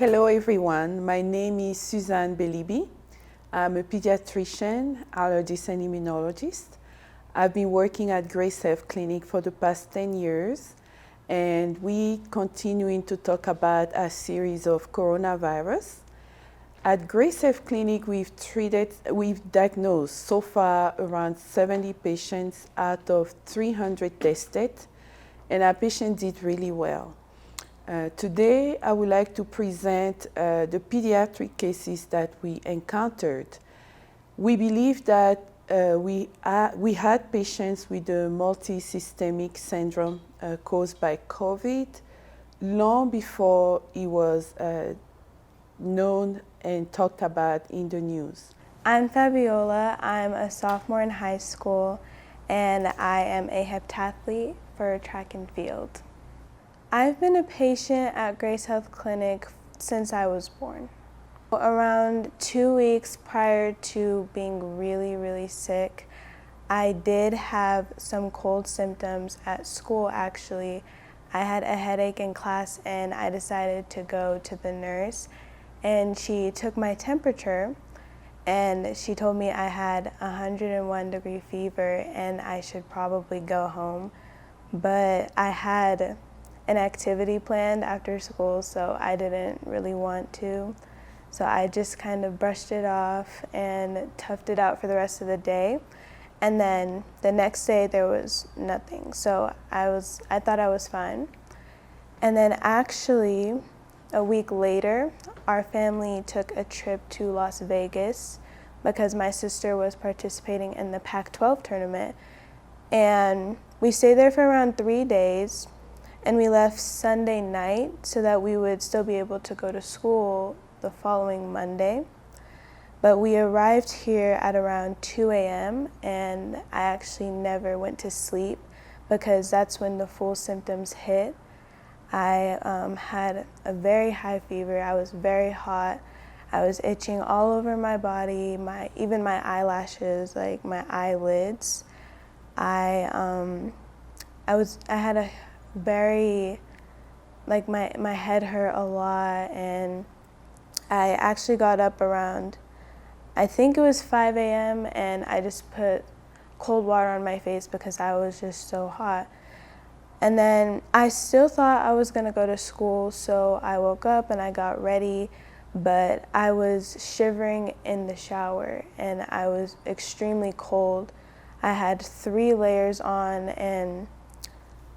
Hello everyone, my name is Suzanne Belibi. I'm a pediatrician, allergist and immunologist. I've been working at Grace Health Clinic for the past 10 years, and we continuing to talk about a series of coronavirus. At Grace Health Clinic, we've diagnosed so far around 70 patients out of 300 tested, and our patients did really well. Today, I would like to present the pediatric cases that we encountered. We believe that we had patients with a multisystemic syndrome caused by COVID long before it was known and talked about in the news. I'm Fabiola. I'm a sophomore in high school, and I am a heptathlete for track and field. I've been a patient at Grace Health Clinic since I was born. Around 2 weeks prior to being really sick, I did have some cold symptoms at school actually. I had a headache in class and I decided to go to the nurse, and she took my temperature and she told me I had 101-degree fever and I should probably go home. But I had an activity planned after school, so I didn't really want to. So I just kind of brushed it off and toughed it out for the rest of the day. And then the next day there was nothing. So I thought I was fine. And then actually a week later, our family took a trip to Las Vegas because my sister was participating in the Pac-12 tournament. And we stayed there for around 3 days. And we left Sunday night so that we would still be able to go to school the following Monday. But we arrived here at around 2 a.m. and I actually never went to sleep because that's when the full symptoms hit. I had a very high fever. I was very hot. I was itching all over my body, even my eyelashes, like my eyelids. I had a very, like my head hurt a lot, and I actually got up around, I think it was 5 a.m. and I just put cold water on my face because I was just so hot. And then I still thought I was gonna go to school, so I woke up and I got ready, but I was shivering in the shower and I was extremely cold. I had 3 layers on, and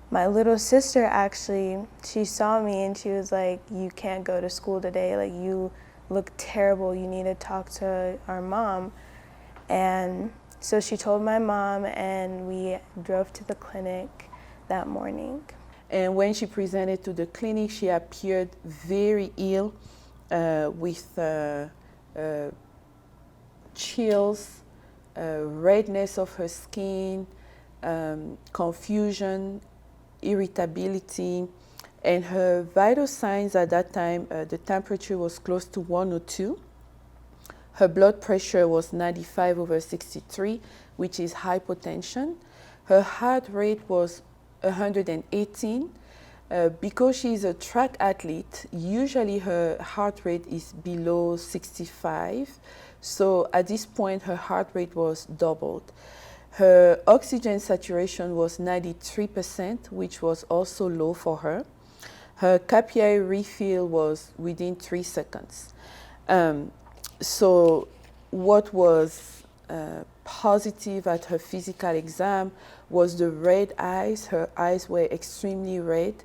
my little sister actually, she saw me and she was like, "You can't go to school today, like you look terrible, you need to talk to our mom." And so she told my mom and we drove to the clinic that morning. And when she presented to the clinic, she appeared very ill with chills, redness of her skin, confusion, irritability, and her vital signs at that time, the temperature was close to 102. Her blood pressure was 95/63, which is hypotension. Her heart rate was 118. Because she's a track athlete, usually her heart rate is below 65. So at this point, her heart rate was doubled. Her oxygen saturation was 93%, which was also low for her. Her capillary refill was within 3 seconds. So what was positive at her physical exam was the red eyes. Her eyes were extremely red.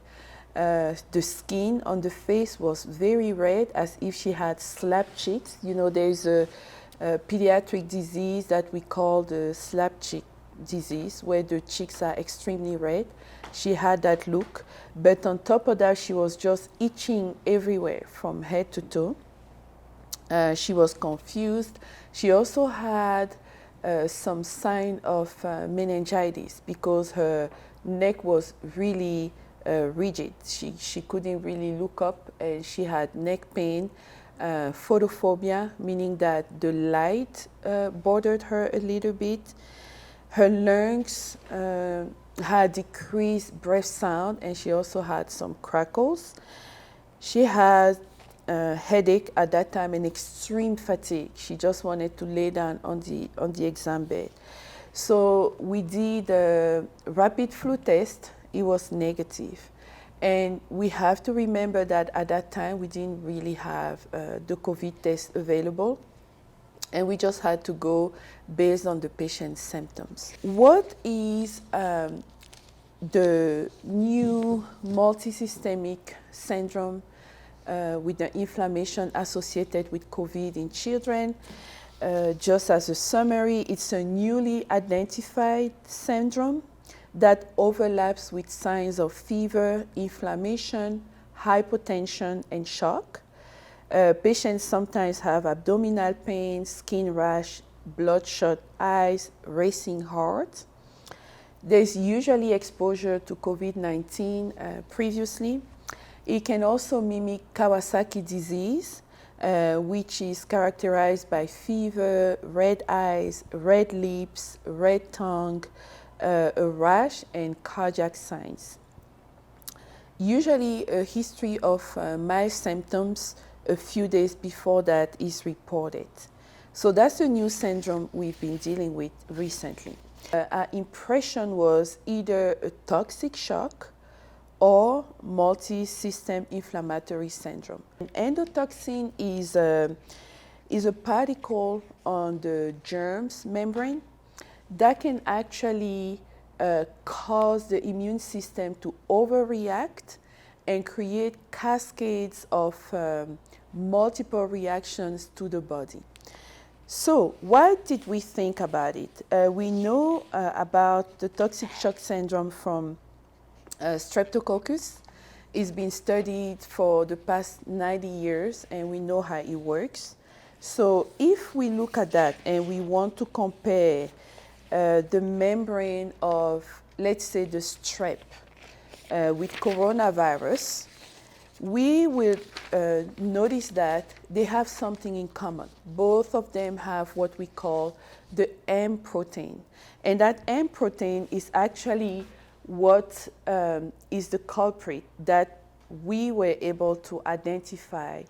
The skin on the face was very red, as if she had slapped cheeks. You know, there's a pediatric disease that we call the slap cheek disease, where the cheeks are extremely red. She had that look, but on top of that, she was just itching everywhere from head to toe. She was confused. She also had some sign of meningitis because her neck was really rigid. She couldn't really look up, and she had neck pain. Photophobia, meaning that the light bothered her a little bit. Her lungs had decreased breath sound, and she also had some crackles. She had headache at that time and extreme fatigue. She just wanted to lay down on the exam bed. So we did a rapid flu test. It was negative. And we have to remember that at that time we didn't really have the COVID test available. And we just had to go based on the patient's symptoms. What is the new multisystemic syndrome with the inflammation associated with COVID in children? Just as a summary, it's a newly identified syndrome that overlaps with signs of fever, inflammation, hypotension, and shock. Patients sometimes have abdominal pain, skin rash, bloodshot eyes, racing heart. There's usually exposure to COVID-19 previously. It can also mimic Kawasaki disease, which is characterized by fever, red eyes, red lips, red tongue, a rash, and cardiac signs. Usually a history of mild symptoms a few days before that is reported. So that's a new syndrome we've been dealing with recently. Our impression was either a toxic shock or multi-system inflammatory syndrome. Endotoxin is a particle on the germs membrane that can actually cause the immune system to overreact and create cascades of multiple reactions to the body. So what did we think about it? We know about the toxic shock syndrome from Streptococcus. It's been studied for the past 90 years and we know how it works. So if we look at that and we want to compare the membrane of, let's say, the strep with coronavirus, we will notice that they have something in common. Both of them have what we call the M protein. And that M protein is actually what is the culprit that we were able to identify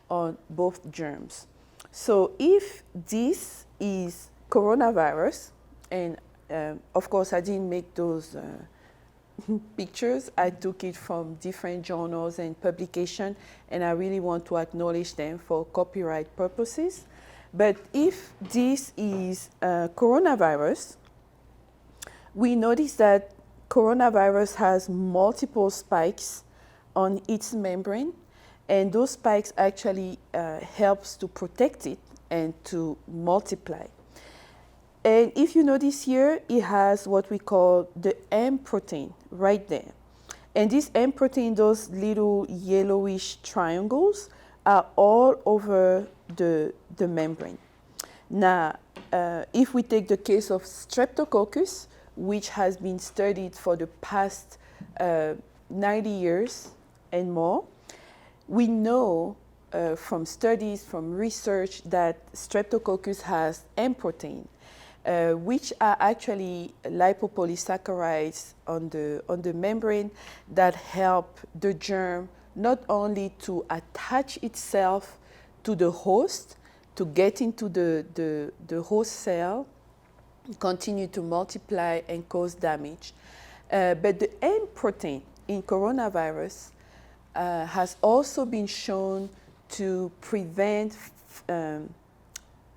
on both germs. So if this is coronavirus, and of course I didn't make those pictures, I took it from different journals and publications, and I really want to acknowledge them for copyright purposes. But if this is coronavirus, we notice that coronavirus has multiple spikes on its membrane, and those spikes actually helps to protect it and to multiply. And if you notice here, it has what we call the M protein right there. And this M protein, those little yellowish triangles, are all over the membrane. Now, if we take the case of Streptococcus, which has been studied for the past 90 years and more, we know from studies, from research, that Streptococcus has M protein, which are actually lipopolysaccharides on the membrane that help the germ not only to attach itself to the host, to get into the host cell, continue to multiply and cause damage. But the M protein in coronavirus has also been shown to prevent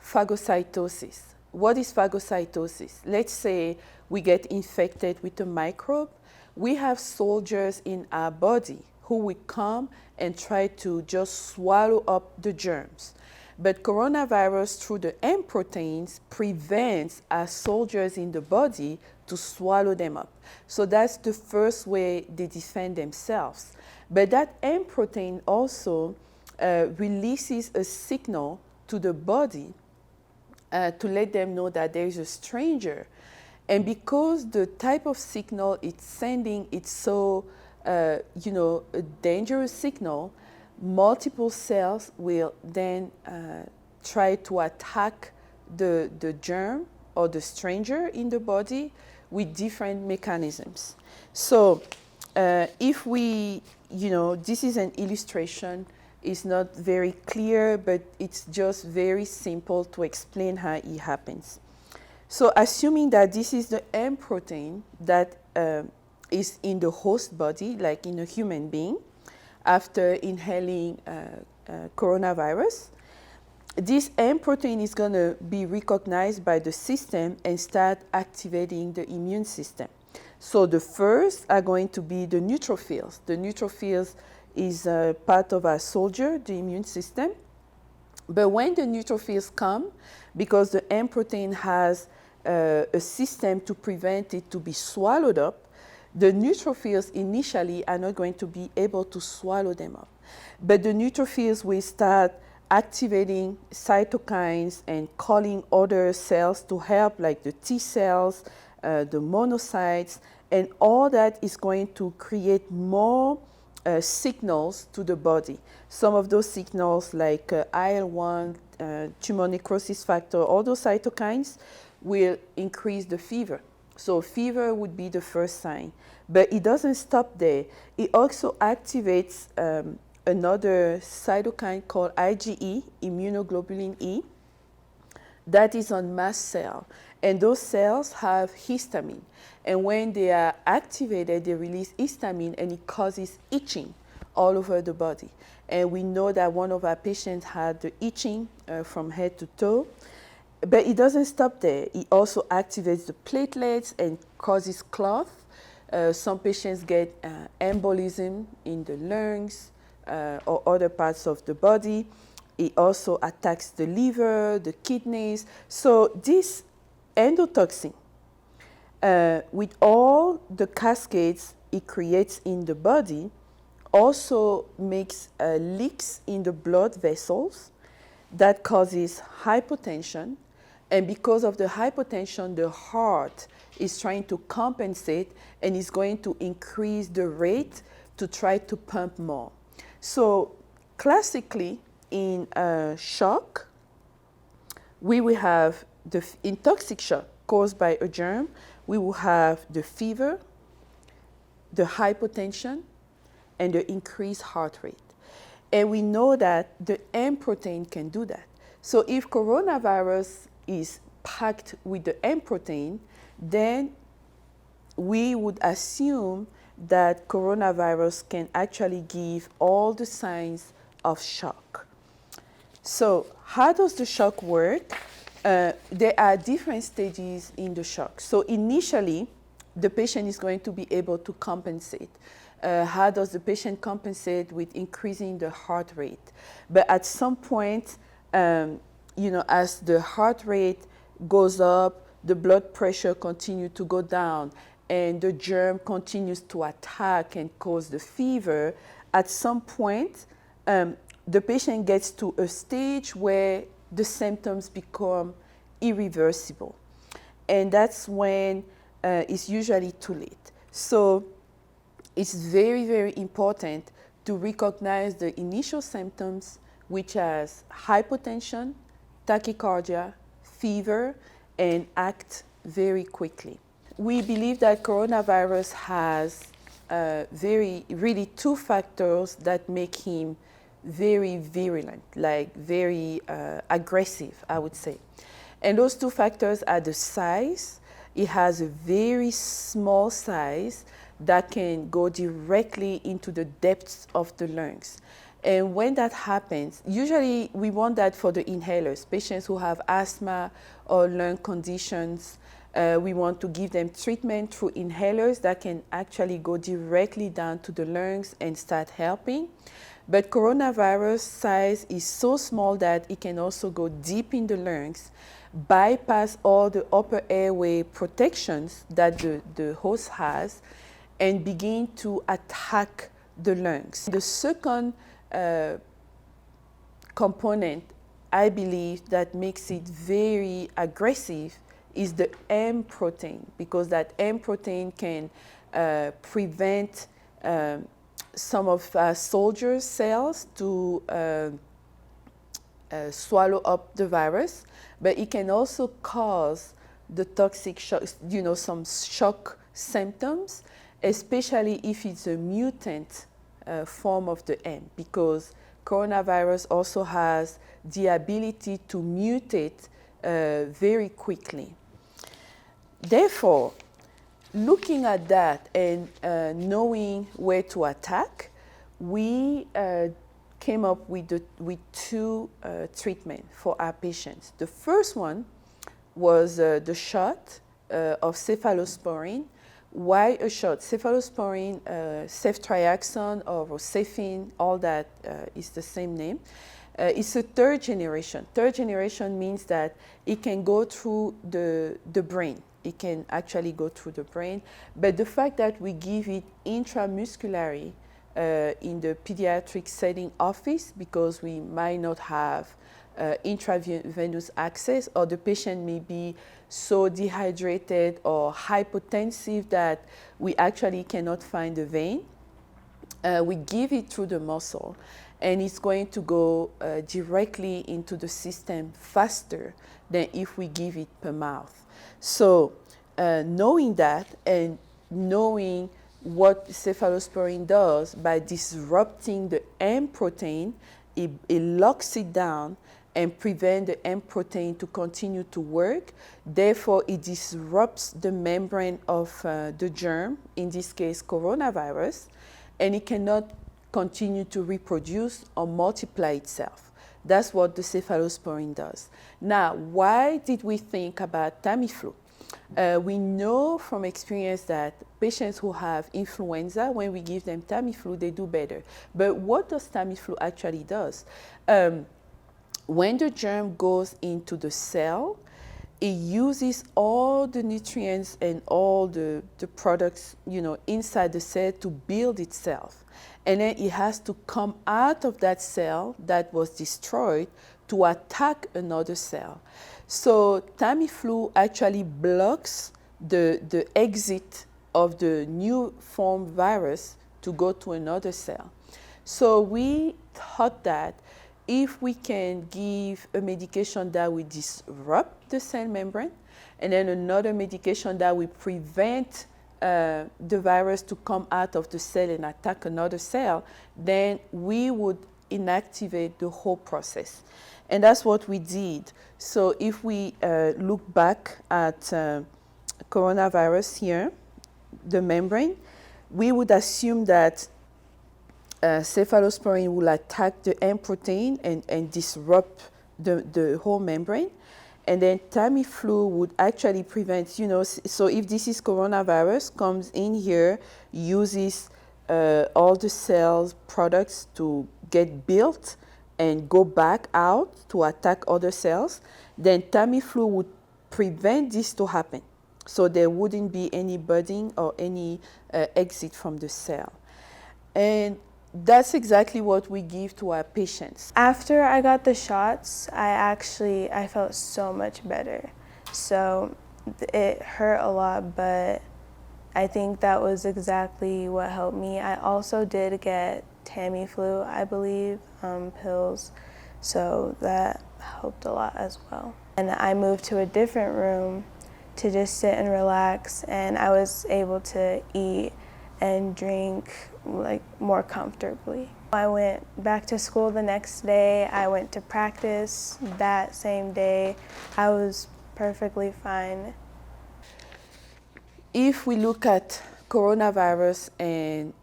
phagocytosis. What is phagocytosis? Let's say we get infected with a microbe. We have soldiers in our body who will come and try to just swallow up the germs. But coronavirus, through the M proteins, prevents our soldiers in the body to swallow them up. So that's the first way they defend themselves. But that M protein also releases a signal to the body to let them know that there is a stranger. And because the type of signal it's sending, it's so, a dangerous signal, multiple cells will then try to attack the germ or the stranger in the body with different mechanisms. So if we, this is an illustration It's not very clear, but it's just very simple to explain how it happens. So assuming that this is the M protein that is in the host body, like in a human being, after inhaling coronavirus, this M protein is going to be recognized by the system and start activating the immune system. So the first are going to be the neutrophils. The neutrophils is part of our soldier, the immune system. But when the neutrophils come, because the M protein has a system to prevent it to be swallowed up, the neutrophils initially are not going to be able to swallow them up. But the neutrophils will start activating cytokines and calling other cells to help, like the T cells, the monocytes, and all that is going to create more signals to the body. Some of those signals, like IL-1, tumor necrosis factor, all those cytokines will increase the fever. So fever would be the first sign. But it doesn't stop there. It also activates another cytokine called IgE, immunoglobulin E, that is on mast cell. And those cells have histamine. And when they are activated, they release histamine and it causes itching all over the body. And we know that one of our patients had the itching from head to toe. But it doesn't stop there. It also activates the platelets and causes clot. Some patients get embolism in the lungs or other parts of the body. It also attacks the liver, the kidneys. So this endotoxin, with all the cascades it creates in the body, also makes leaks in the blood vessels that causes hypotension. And because of the hypotension, the heart is trying to compensate and is going to increase the rate to try to pump more. So classically, in shock, we will have in toxic shock caused by a germ, we will have the fever, the hypotension, and the increased heart rate. And we know that the M protein can do that. So if coronavirus is packed with the M protein, then we would assume that coronavirus can actually give all the signs of shock. So how does the shock work? There are different stages in the shock. So initially, the patient is going to be able to compensate. How does the patient compensate? With increasing the heart rate. But at some point, as the heart rate goes up, the blood pressure continues to go down, and the germ continues to attack and cause the fever. At some point, the patient gets to a stage where the symptoms become irreversible. And that's when it's usually too late. So it's very, very important to recognize the initial symptoms, which are hypotension, tachycardia, fever, and act very quickly. We believe that coronavirus has really two factors that make him very virulent, like very aggressive, I would say. And those two factors are the size. It has a very small size that can go directly into the depths of the lungs. And when that happens, usually we want that for the inhalers, patients who have asthma or lung conditions. We want to give them treatment through inhalers that can actually go directly down to the lungs and start helping. But coronavirus size is so small that it can also go deep in the lungs, bypass all the upper airway protections that the host has, and begin to attack the lungs. The second component, I believe, that makes it very aggressive is the M protein, because that M protein can prevent some of our soldier cells to swallow up the virus, but it can also cause the toxic shock, some shock symptoms, especially if it's a mutant form of the M, because coronavirus also has the ability to mutate very quickly. Therefore, looking at that and knowing where to attack, we came up with two treatments for our patients. The first one was the shot of cephalosporin. Why a shot? Cephalosporin, ceftriaxone or rocefin, all that is the same name. It's a third generation. Third generation means that it can go through the brain. It can actually go through the brain. But the fact that we give it intramuscularly in the pediatric setting office, because we might not have intravenous access, or the patient may be so dehydrated or hypotensive that we actually cannot find the vein, we give it through the muscle, and it's going to go directly into the system faster than if we give it per mouth. So knowing that and knowing what cephalosporin does by disrupting the M protein, it locks it down and prevent the M protein to continue to work. Therefore, it disrupts the membrane of the germ, in this case coronavirus, and it cannot continue to reproduce or multiply itself. That's what the cephalosporin does. Now, why did we think about Tamiflu? We know from experience that patients who have influenza, when we give them Tamiflu, they do better. But what does Tamiflu actually does? When the germ goes into the cell, it uses all the nutrients and all the products, inside the cell to build itself. And then it has to come out of that cell that was destroyed to attack another cell. So Tamiflu actually blocks the exit of the new formed virus to go to another cell. So we thought that if we can give a medication that will disrupt the cell membrane, and then another medication that will prevent the virus to come out of the cell and attack another cell, then we would inactivate the whole process. And that's what we did. So if we look back at coronavirus here, the membrane, we would assume that cephalosporin will attack the M protein and disrupt the whole membrane. And then Tamiflu would actually prevent, so if this is coronavirus, comes in here, uses all the cells products to get built and go back out to attack other cells, then Tamiflu would prevent this to happen. So there wouldn't be any budding or any exit from the cell. And that's exactly what we give to our patients. After I got the shots, I felt so much better. So it hurt a lot, but I think that was exactly what helped me. I also did get Tamiflu, I believe, pills, so that helped a lot as well. And I moved to a different room to just sit and relax, and I was able to eat and drink more comfortably. I went back to school the next day. I went to practice that same day. I was perfectly fine. If we look at coronavirus and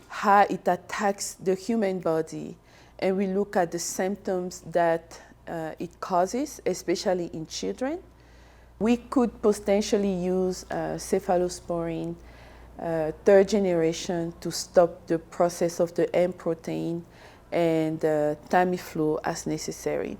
how it attacks the human body, and we look at the symptoms that it causes, especially in children, we could potentially use cephalosporin third generation to stop the process of the M protein, and Tamiflu as necessary.